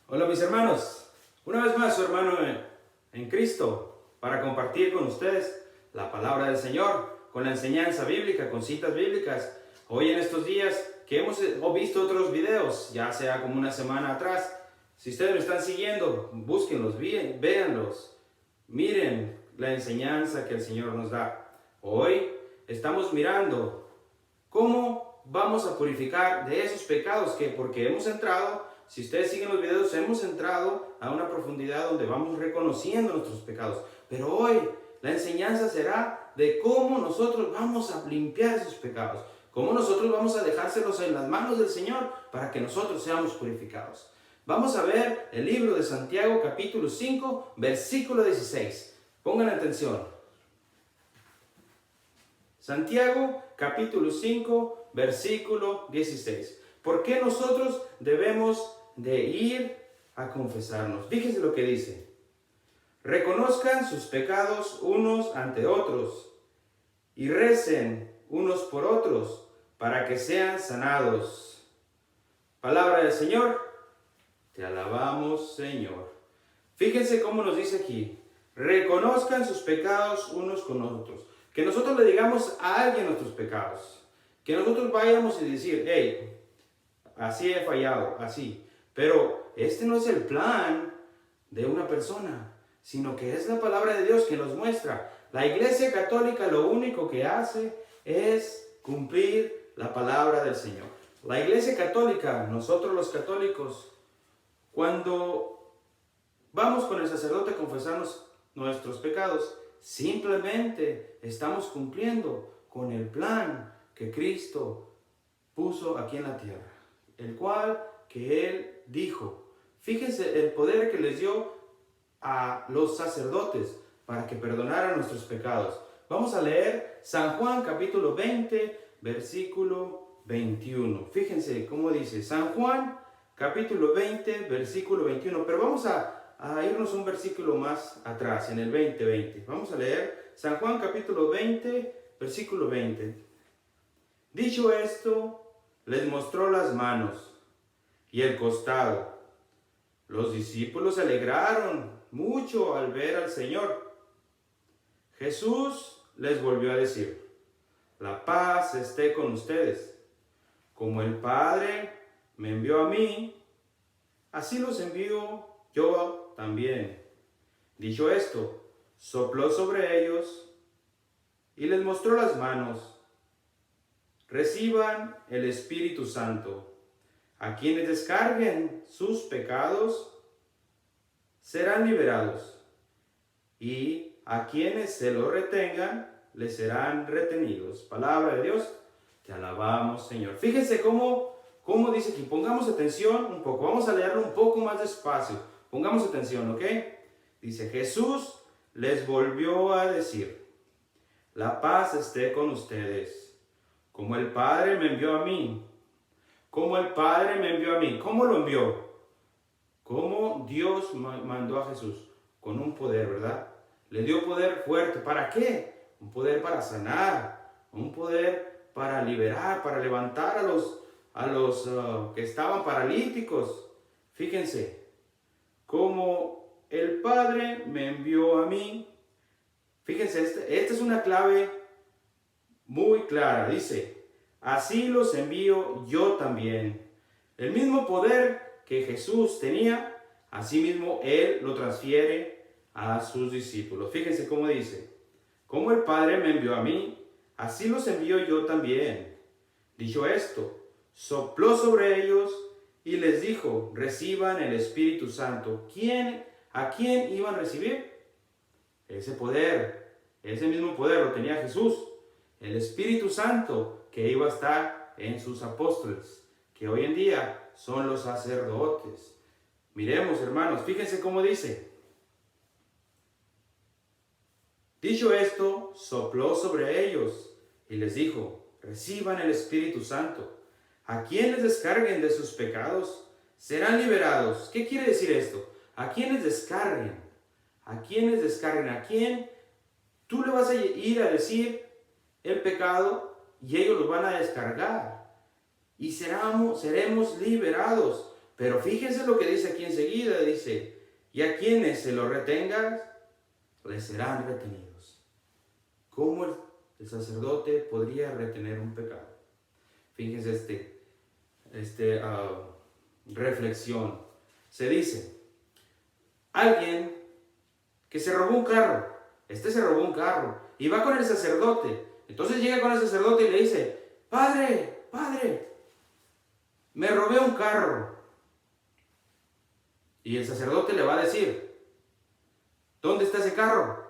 Hola mis hermanos, una vez más su hermano en Cristo para compartir con ustedes la palabra del Señor con la enseñanza bíblica, con citas bíblicas. Hoy en estos días que hemos visto otros videos, ya sea como una semana atrás, si ustedes me están siguiendo, búsquenlos, véanlos, miren la enseñanza que el Señor nos da. Hoy estamos mirando cómo vamos a purificar de esos pecados porque hemos entrado. Si ustedes siguen los videos, hemos entrado a una profundidad donde vamos reconociendo nuestros pecados. Pero hoy la enseñanza será de cómo nosotros vamos a limpiar esos pecados. Cómo nosotros vamos a dejárselos en las manos del Señor para que nosotros seamos purificados. Vamos a ver el libro de Santiago capítulo 5, versículo 16. Pongan atención. Santiago capítulo 5, versículo 16. ¿Por qué nosotros debemos de ir a confesarnos? Fíjense lo que dice. Reconozcan sus pecados unos ante otros y recen unos por otros para que sean sanados. Palabra del Señor. Te alabamos, Señor. Fíjense cómo nos dice aquí. Reconozcan sus pecados unos con otros. Que nosotros le digamos a alguien nuestros pecados. Que nosotros vayamos y decir, hey, así he fallado, así. Pero este no es el plan de una persona, sino que es la palabra de Dios que nos muestra. La Iglesia Católica lo único que hace es cumplir la palabra del Señor. La Iglesia Católica, nosotros los católicos, cuando vamos con el sacerdote a confesarnos nuestros pecados, simplemente estamos cumpliendo con el plan que Cristo puso aquí en la tierra, el cual que Él dijo. Fíjense el poder que les dio a los sacerdotes para que perdonaran nuestros pecados. Vamos a leer San Juan capítulo 20, versículo 21. Fíjense cómo dice San Juan capítulo 20, versículo 21. Pero vamos a irnos un versículo más atrás, en el 20. Vamos a leer San Juan capítulo 20, versículo 20. Dicho esto, les mostró las manos y el costado. Los discípulos se alegraron mucho al ver al Señor. Jesús les volvió a decir, la paz esté con ustedes. Como el Padre me envió a mí, así los envío yo también. Dicho esto, sopló sobre ellos y les mostró las manos. Reciban el Espíritu Santo. A quienes descarguen sus pecados serán liberados, y a quienes se lo retengan les serán retenidos. Palabra de Dios, te alabamos, Señor. Fíjense cómo dice aquí, pongamos atención un poco, vamos a leerlo un poco más despacio, pongamos atención, ¿ok? Dice, Jesús les volvió a decir, la paz esté con ustedes, como el Padre me envió a mí. Como el Padre me envió a mí. ¿Cómo lo envió? ¿Cómo Dios mandó a Jesús? Con un poder, ¿verdad? Le dio poder fuerte. ¿Para qué? Un poder para sanar. Un poder para liberar, para levantar a los que estaban paralíticos. Fíjense. Como el Padre me envió a mí. Fíjense, esta es una clave muy clara. Dice, así los envío yo también. El mismo poder que Jesús tenía, asimismo Él lo transfiere a sus discípulos. Fíjense cómo dice, como el Padre me envió a mí, así los envío yo también. Dicho esto, sopló sobre ellos y les dijo, reciban el Espíritu Santo. ¿A quién iban a recibir? Ese poder, ese mismo poder lo tenía Jesús. El Espíritu Santo que iba a estar en sus apóstoles, que hoy en día son los sacerdotes. Miremos, hermanos, fíjense cómo dice. Dicho esto, sopló sobre ellos y les dijo, reciban el Espíritu Santo. A quienes descarguen de sus pecados serán liberados. ¿Qué quiere decir esto? A quienes descarguen. A quienes descarguen. A quien tú le vas a ir a decir el pecado y ellos los van a descargar y seremos liberados. Pero fíjense lo que dice aquí enseguida. le dice, y a quienes se lo retengas, les serán retenidos. ¿Cómo el sacerdote podría retener un pecado? Fíjense reflexión. Se dice, alguien que se robó un carro, se robó un carro, y va con el sacerdote. Entonces llega con el sacerdote y le dice, padre, me robé un carro. Y el sacerdote le va a decir, ¿dónde está ese carro?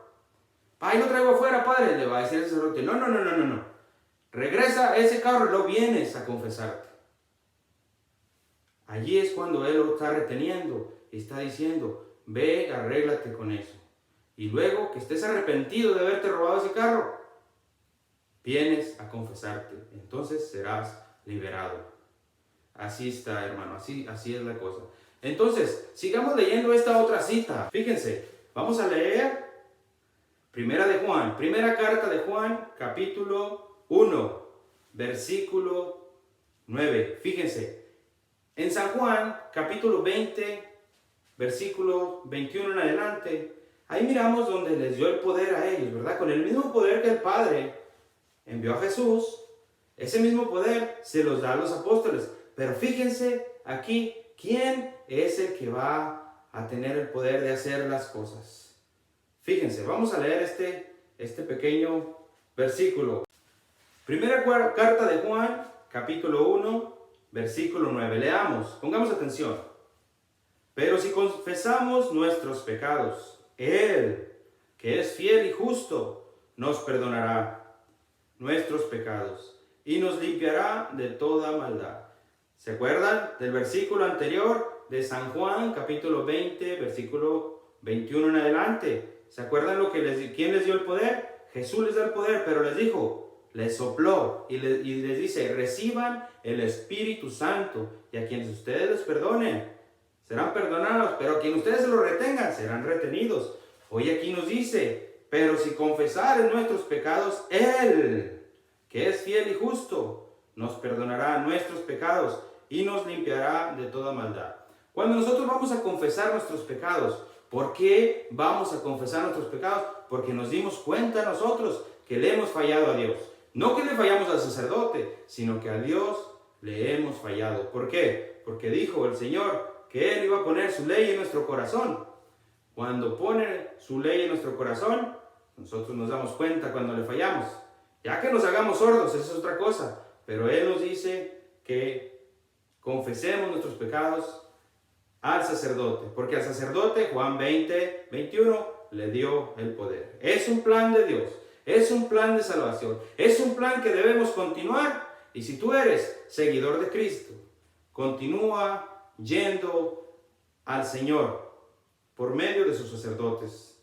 Ahí lo traigo afuera, padre, le va a decir el sacerdote. No. Regresa ese carro y lo vienes a confesarte. Allí es cuando él lo está reteniendo y está diciendo, ve, arréglate con eso. Y luego que estés arrepentido de haberte robado ese carro, vienes a confesarte. Entonces serás liberado. Así está, hermano, así es la cosa. Entonces, sigamos leyendo esta otra cita. Fíjense, vamos a leer primera carta de Juan, capítulo 1, versículo 9. Fíjense, en San Juan, capítulo 20, versículo 21 en adelante, ahí miramos donde les dio el poder a ellos, ¿verdad? Con el mismo poder que el Padre envió a Jesús, ese mismo poder se los da a los apóstoles. Pero fíjense aquí, ¿quién es el que va a tener el poder de hacer las cosas? Fíjense, vamos a leer este pequeño versículo. Primera carta de Juan, capítulo 1, versículo 9. Leamos, pongamos atención. Pero si confesamos nuestros pecados, Él, que es fiel y justo, nos perdonará nuestros pecados y nos limpiará de toda maldad. ¿Se acuerdan del versículo anterior de San Juan, capítulo 20, versículo 21 en adelante? ¿Se acuerdan quién les dio el poder? Jesús les da el poder, pero les dijo, les sopló y les dice, reciban el Espíritu Santo, y a quienes ustedes les perdonen, serán perdonados, pero a quienes ustedes se lo retengan, serán retenidos. Hoy aquí nos dice, pero si confesaren nuestros pecados, Él, que es fiel y justo, nos perdonará nuestros pecados y nos limpiará de toda maldad. Cuando nosotros vamos a confesar nuestros pecados, ¿por qué vamos a confesar nuestros pecados? Porque nos dimos cuenta nosotros que le hemos fallado a Dios. No que le fallamos al sacerdote, sino que a Dios le hemos fallado. ¿Por qué? Porque dijo el Señor que Él iba a poner su ley en nuestro corazón. Cuando pone su ley en nuestro corazón, nosotros nos damos cuenta cuando le fallamos. Ya que nos hagamos sordos, esa es otra cosa. Pero Él nos dice que confesemos nuestros pecados al sacerdote, porque al sacerdote, Juan 20, 21, le dio el poder. Es un plan de Dios, es un plan de salvación, es un plan que debemos continuar. Y si tú eres seguidor de Cristo, continúa yendo al Señor por medio de sus sacerdotes.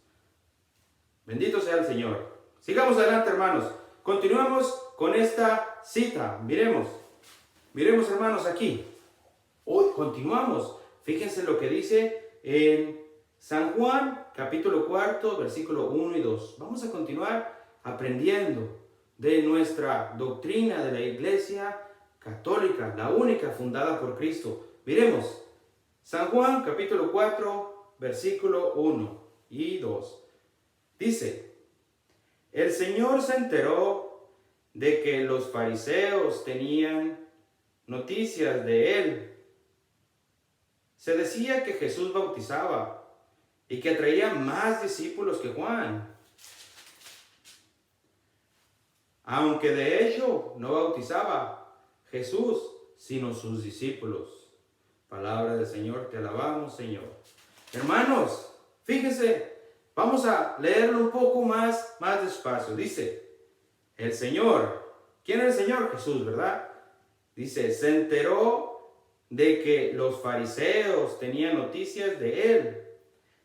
Bendito sea el Señor. Sigamos adelante, hermanos. Continuamos con esta cita. Miremos, hermanos, aquí. Hoy continuamos. Fíjense lo que dice en San Juan, capítulo 4, versículo 1 y 2. Vamos a continuar aprendiendo de nuestra doctrina de la Iglesia Católica, la única fundada por Cristo. Miremos, San Juan, capítulo 4, versículo 1 y 2. Dice, el Señor se enteró de que los fariseos tenían noticias de Él. Se decía que Jesús bautizaba y que traía más discípulos que Juan. Aunque de hecho no bautizaba Jesús, sino sus discípulos. Palabra del Señor, te alabamos, Señor. Hermanos, fíjense, vamos a leerlo un poco más despacio. Dice, el Señor, ¿quién es el Señor? Jesús, ¿verdad? Dice, se enteró de que los fariseos tenían noticias de Él.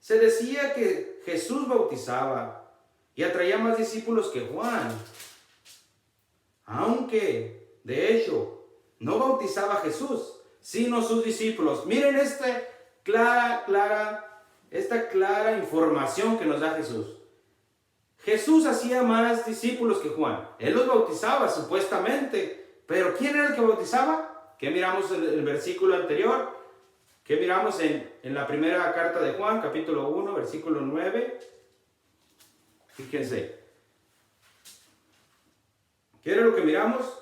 Se decía que Jesús bautizaba y atraía más discípulos que Juan. Aunque, de hecho, no bautizaba Jesús, sino sus discípulos. Miren esta clara información que nos da Jesús. Jesús hacía más discípulos que Juan. Él los bautizaba supuestamente, pero ¿quién era el que bautizaba? ¿Qué miramos en el versículo anterior? ¿Qué miramos en la primera carta de Juan, capítulo 1, versículo 9? Fíjense. ¿Qué era lo que miramos?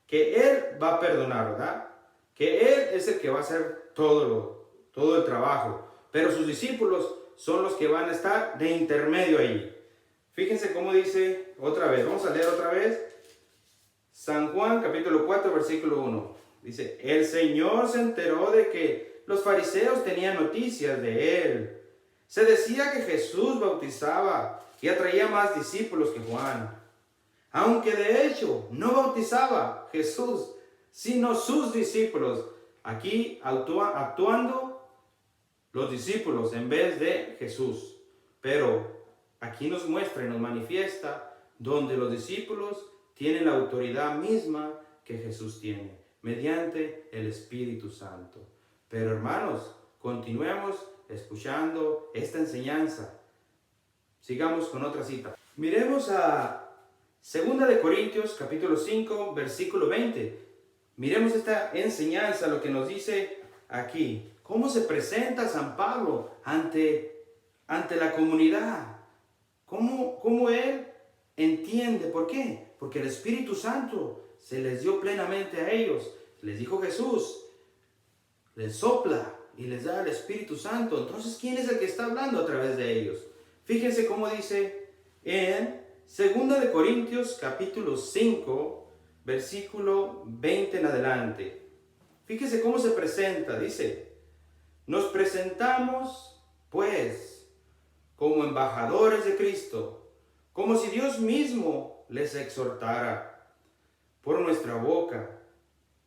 Que Él va a perdonar, ¿verdad? Que Él es el que va a hacer todo el trabajo. Pero sus discípulos son los que van a estar de intermedio allí. Fíjense cómo dice otra vez. Vamos a leer otra vez. San Juan, capítulo 4, versículo 1. Dice, el Señor se enteró de que los fariseos tenían noticias de Él. Se decía que Jesús bautizaba y atraía más discípulos que Juan. Aunque de hecho no bautizaba Jesús, sino sus discípulos. Aquí actuando los discípulos en vez de Jesús. Pero aquí nos muestra y nos manifiesta donde los discípulos tienen la autoridad misma que Jesús tiene, mediante el Espíritu Santo. Pero hermanos, continuemos escuchando esta enseñanza. Sigamos con otra cita. Miremos a 2 de Corintios, capítulo 5, versículo 20. Miremos esta enseñanza, lo que nos dice aquí. ¿Cómo se presenta San Pablo ante la comunidad? ¿Cómo él entiende? ¿Por qué? Porque el Espíritu Santo se les dio plenamente a ellos. Les dijo Jesús, les sopla y les da el Espíritu Santo. Entonces, ¿quién es el que está hablando a través de ellos? Fíjense cómo dice en 2 de Corintios, capítulo 5, versículo 20 en adelante. Fíjense cómo se presenta. Dice, nos presentamos, pues, como embajadores de Cristo, como si Dios mismo les exhortara por nuestra boca.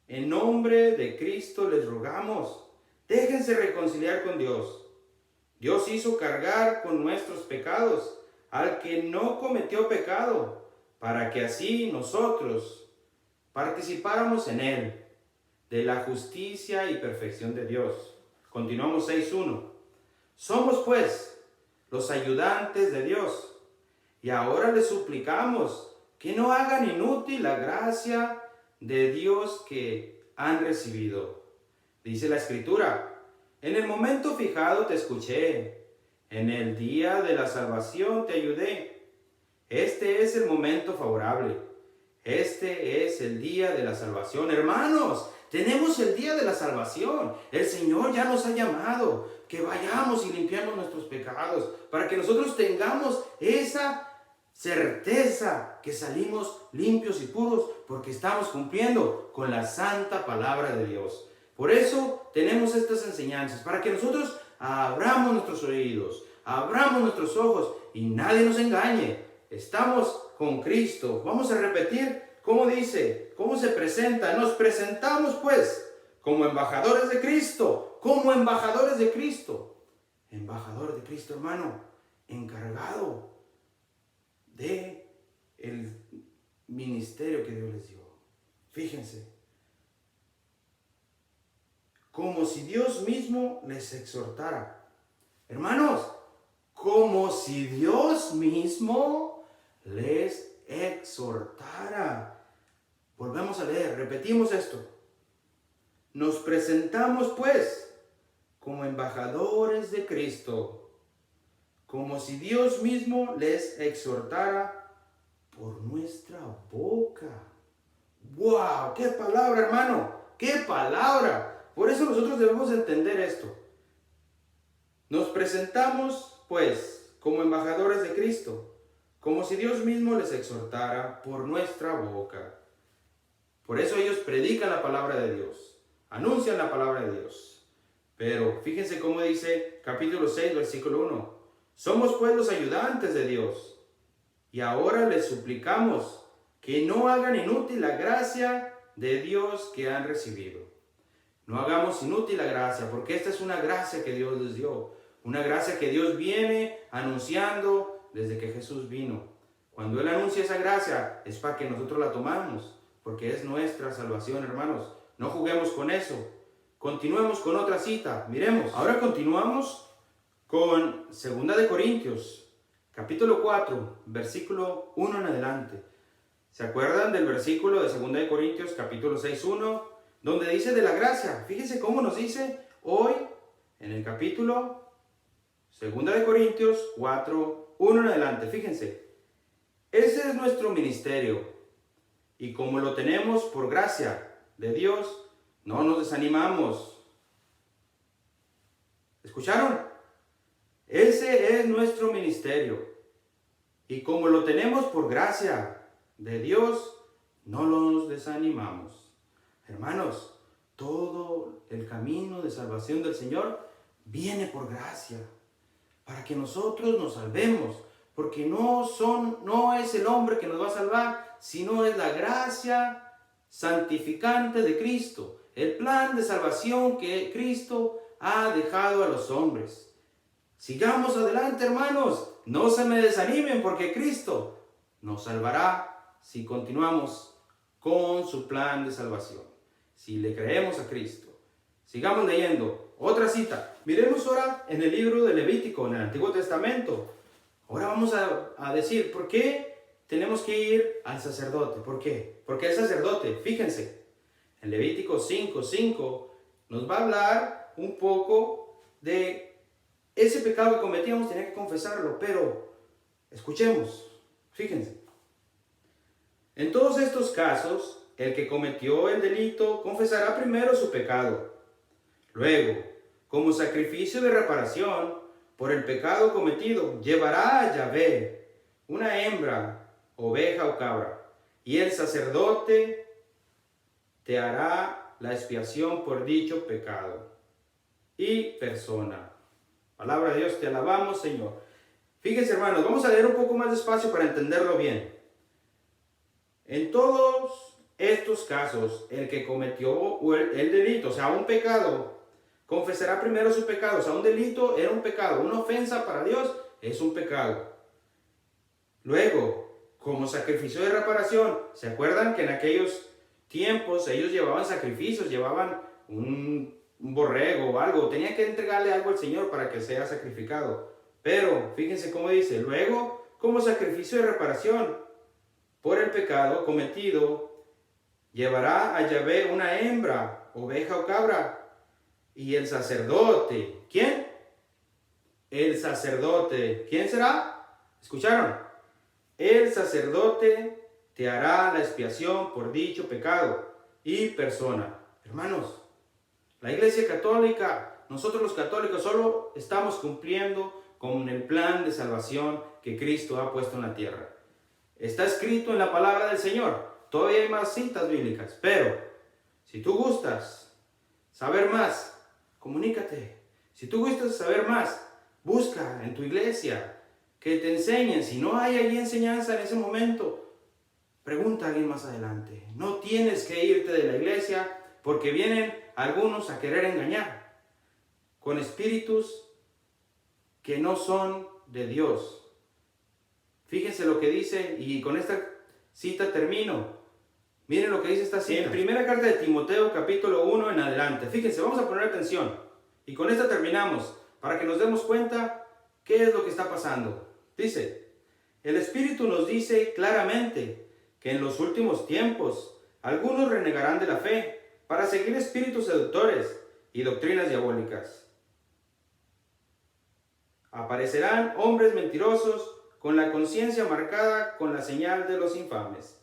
En nombre de Cristo les rogamos, déjense reconciliar con Dios. Dios hizo cargar con nuestros pecados al que no cometió pecado, para que así nosotros participáramos en él, de la justicia y perfección de Dios. Continuamos 6.1. Somos pues los ayudantes de Dios, y ahora les suplicamos que no hagan inútil la gracia de Dios que han recibido. Dice la Escritura, en el momento fijado te escuché, en el día de la salvación te ayudé. Este es el momento favorable. Este es el día de la salvación. Hermanos, tenemos el día de la salvación. El Señor ya nos ha llamado que vayamos y limpiemos nuestros pecados para que nosotros tengamos esa certeza que salimos limpios y puros porque estamos cumpliendo con la santa palabra de Dios. Por eso tenemos estas enseñanzas, para que nosotros abramos nuestros oídos, abramos nuestros ojos y nadie nos engañe. Estamos con Cristo. Vamos a repetir cómo dice, cómo se presenta. Nos presentamos pues como embajadores de Cristo, como embajadores de Cristo. Embajador de Cristo, hermano, encargado de el ministerio que Dios les dio. Fíjense, como si Dios mismo les exhortara. Hermanos, como si Dios mismo les exhortara. Volvemos a leer, repetimos esto. Nos presentamos pues como embajadores de Cristo, como si Dios mismo les exhortara por nuestra boca. ¡Wow! ¡Qué palabra, hermano! ¡Qué palabra! Por eso nosotros debemos entender esto. Nos presentamos, pues, como embajadores de Cristo, como si Dios mismo les exhortara por nuestra boca. Por eso ellos predican la palabra de Dios, anuncian la palabra de Dios. Pero fíjense cómo dice capítulo 6, versículo 1. Somos pues los ayudantes de Dios, y ahora les suplicamos que no hagan inútil la gracia de Dios que han recibido. No hagamos inútil la gracia, porque esta es una gracia que Dios les dio. Una gracia que Dios viene anunciando desde que Jesús vino. Cuando Él anuncia esa gracia, es para que nosotros la tomamos, porque es nuestra salvación, hermanos. No juguemos con eso. Continuemos con otra cita. Miremos. Ahora continuamos con 2 de Corintios, capítulo 4, versículo 1 en adelante. ¿Se acuerdan del versículo de 2 de Corintios, capítulo 6, 1? Donde dice de la gracia. Fíjense cómo nos dice hoy en el capítulo 2 de Corintios 4, 1 en adelante. Fíjense, ese es nuestro ministerio. Y como lo tenemos por gracia de Dios, no nos desanimamos. ¿Escucharon? Ese es nuestro ministerio. Y como lo tenemos por gracia de Dios, no nos desanimamos. Hermanos, todo el camino de salvación del Señor viene por gracia, para que nosotros nos salvemos, porque no es el hombre que nos va a salvar, sino es la gracia santificante de Cristo, el plan de salvación que Cristo ha dejado a los hombres. Sigamos adelante, hermanos, no se me desanimen, porque Cristo nos salvará si continuamos con su plan de salvación, si le creemos a Cristo. Sigamos leyendo. Otra cita. Miremos ahora en el libro de Levítico, en el Antiguo Testamento. Ahora vamos a decir, ¿por qué tenemos que ir al sacerdote? ¿Por qué? Porque el sacerdote, fíjense, en Levítico 5:5 nos va a hablar un poco de ese pecado que cometíamos, tenía que confesarlo, pero escuchemos, fíjense. En todos estos casos, el que cometió el delito confesará primero su pecado. Luego, como sacrificio de reparación por el pecado cometido, llevará a Yahvé una hembra, oveja o cabra, y el sacerdote te hará la expiación por dicho pecado y persona. Palabra de Dios, te alabamos, Señor. Fíjense, hermanos, vamos a leer un poco más despacio para entenderlo bien. En todos estos casos, el que cometió el delito, o sea, un pecado, confesará primero su pecado. O sea, un delito era un pecado, una ofensa para Dios es un pecado. Luego, como sacrificio de reparación, ¿se acuerdan que en aquellos tiempos ellos llevaban sacrificios, llevaban un borrego o algo? Tenían que entregarle algo al Señor para que sea sacrificado. Pero, fíjense cómo dice, luego, como sacrificio de reparación por el pecado cometido, llevará a Yahvé una hembra, oveja o cabra, y el sacerdote, ¿quién? El sacerdote, ¿quién será? ¿Escucharon? El sacerdote te hará la expiación por dicho pecado y persona. Hermanos, la Iglesia Católica, nosotros los católicos solo estamos cumpliendo con el plan de salvación que Cristo ha puesto en la tierra. Está escrito en la palabra del Señor. Todavía hay más citas bíblicas, pero si tú gustas saber más, comunícate. Si tú gustas saber más, busca en tu iglesia que te enseñen. Si no hay allí enseñanza en ese momento, pregunta a alguien más adelante. No tienes que irte de la iglesia porque vienen algunos a querer engañar con espíritus que no son de Dios. Fíjense lo que dice, y con esta cita termino. Miren lo que dice esta cita. En primera carta de Timoteo, capítulo 1 en adelante. Fíjense, vamos a poner atención. Y con esta terminamos, para que nos demos cuenta qué es lo que está pasando. Dice, el Espíritu nos dice claramente que en los últimos tiempos algunos renegarán de la fe para seguir espíritus seductores y doctrinas diabólicas. Aparecerán hombres mentirosos con la conciencia marcada con la señal de los infames.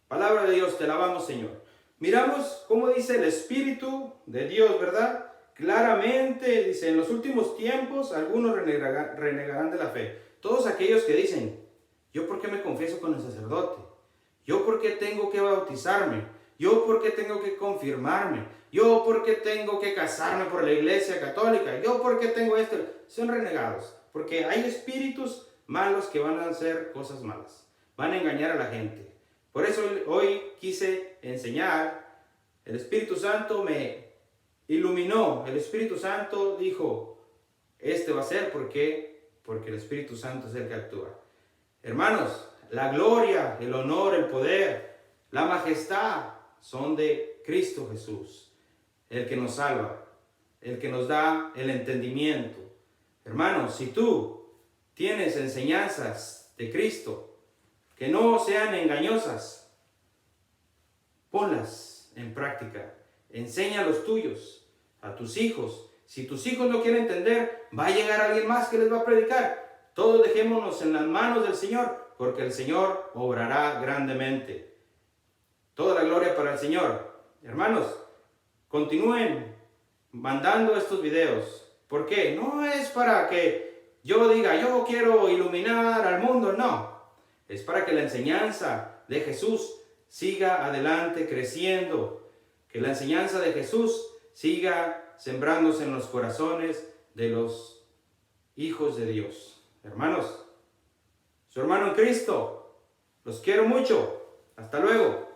Palabra de Dios, te alabamos, Señor. Miramos cómo dice el Espíritu de Dios, ¿verdad? Claramente dice, en los últimos tiempos algunos renegarán de la fe. Todos aquellos que dicen, ¿yo por qué me confieso con el sacerdote? ¿Yo por qué tengo que bautizarme? ¿Yo por qué tengo que confirmarme? ¿Yo por qué tengo que casarme por la Iglesia Católica? ¿Yo por qué tengo esto? Son renegados, porque hay espíritus malos que van a hacer cosas malas. Van a engañar a la gente. Por eso hoy quise enseñar. El Espíritu Santo me iluminó. El Espíritu Santo dijo, este va a ser porque el Espíritu Santo es el que actúa. Hermanos, la gloria, el honor, el poder, la majestad son de Cristo Jesús, el que nos salva, el que nos da el entendimiento. Hermanos, si tú tienes enseñanzas de Cristo que no sean engañosas, ponlas en práctica. Enseña a los tuyos, a tus hijos. Si tus hijos no quieren entender, va a llegar alguien más que les va a predicar. Todos dejémonos en las manos del Señor, porque el Señor obrará grandemente. Toda la gloria para el Señor. Hermanos, continúen mandando estos videos. ¿Por qué? No es para que yo diga, yo quiero iluminar al mundo, no. Es para que la enseñanza de Jesús siga adelante creciendo. Que la enseñanza de Jesús siga sembrándose en los corazones de los hijos de Dios. Hermanos, su hermano en Cristo, los quiero mucho. Hasta luego.